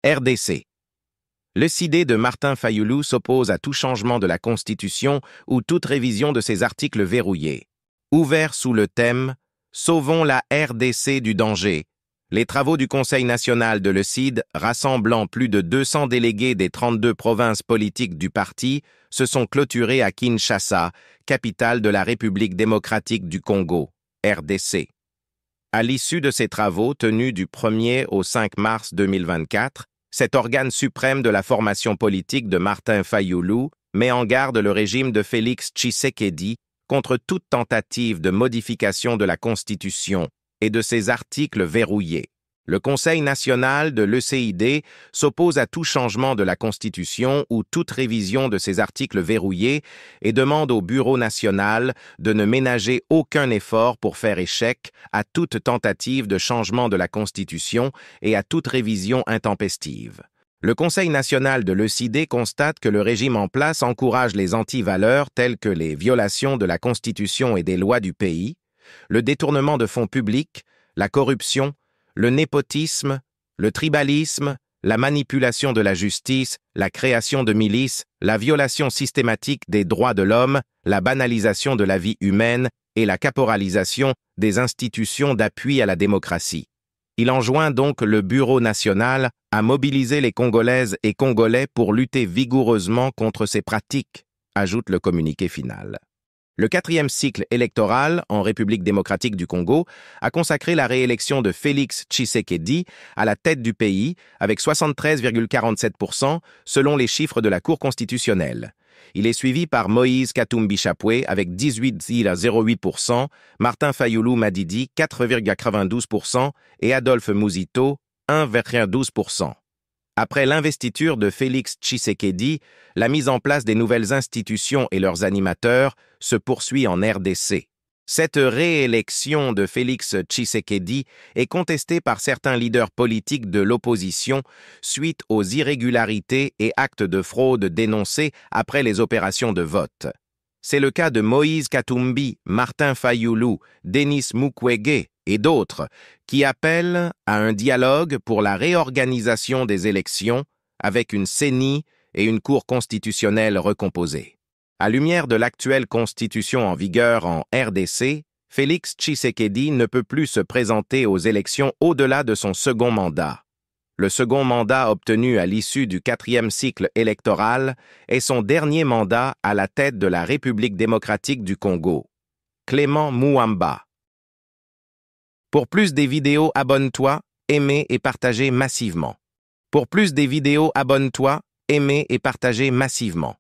RDC. Le CID de Martin Fayulu s'oppose à tout changement de la Constitution ou toute révision de ses articles verrouillés. Ouvert sous le thème « Sauvons la RDC du danger », les travaux du Conseil national de l'ECID, rassemblant plus de 200 délégués des 32 provinces politiques du parti, se sont clôturés à Kinshasa, capitale de la République démocratique du Congo, RDC. À l'issue de ces travaux, tenus du 1er au 5 mars 2024, cet organe suprême de la formation politique de Martin Fayulu met en garde le régime de Félix Tshisekedi contre toute tentative de modification de la Constitution et de ses articles verrouillés. Le Conseil national de l'ECID s'oppose à tout changement de la Constitution ou toute révision de ses articles verrouillés et demande au Bureau national de ne ménager aucun effort pour faire échec à toute tentative de changement de la Constitution et à toute révision intempestive. Le Conseil national de l'ECID constate que le régime en place encourage les antivaleurs telles que les violations de la Constitution et des lois du pays, le détournement de fonds publics, la corruption, le népotisme, le tribalisme, la manipulation de la justice, la création de milices, la violation systématique des droits de l'homme, la banalisation de la vie humaine et la caporalisation des institutions d'appui à la démocratie. Il enjoint donc le Bureau national à mobiliser les Congolaises et Congolais pour lutter vigoureusement contre ces pratiques, ajoute le communiqué final. Le 4e cycle électoral en République démocratique du Congo a consacré la réélection de Félix Tshisekedi à la tête du pays avec 73,47% selon les chiffres de la Cour constitutionnelle. Il est suivi par Moïse Katumbi Chapwe avec 18,08%, Martin Fayulu Madidi 4,92% et Adolphe Muzito 1,12%. Après l'investiture de Félix Tshisekedi, la mise en place des nouvelles institutions et leurs animateurs se poursuit en RDC. Cette réélection de Félix Tshisekedi est contestée par certains leaders politiques de l'opposition suite aux irrégularités et actes de fraude dénoncés après les opérations de vote. C'est le cas de Moïse Katumbi, Martin Fayulu, Denis Mukwege et d'autres qui appellent à un dialogue pour la réorganisation des élections avec une CENI et une Cour constitutionnelle recomposée. À lumière de l'actuelle constitution en vigueur en RDC, Félix Tshisekedi ne peut plus se présenter aux élections au-delà de son second mandat. Le second mandat obtenu à l'issue du 4e cycle électoral est son dernier mandat à la tête de la République démocratique du Congo. Clément Mouamba. Pour plus des vidéos, abonne-toi, aimez et partagez massivement. Pour plus des vidéos, abonne-toi, aimez et partagez massivement.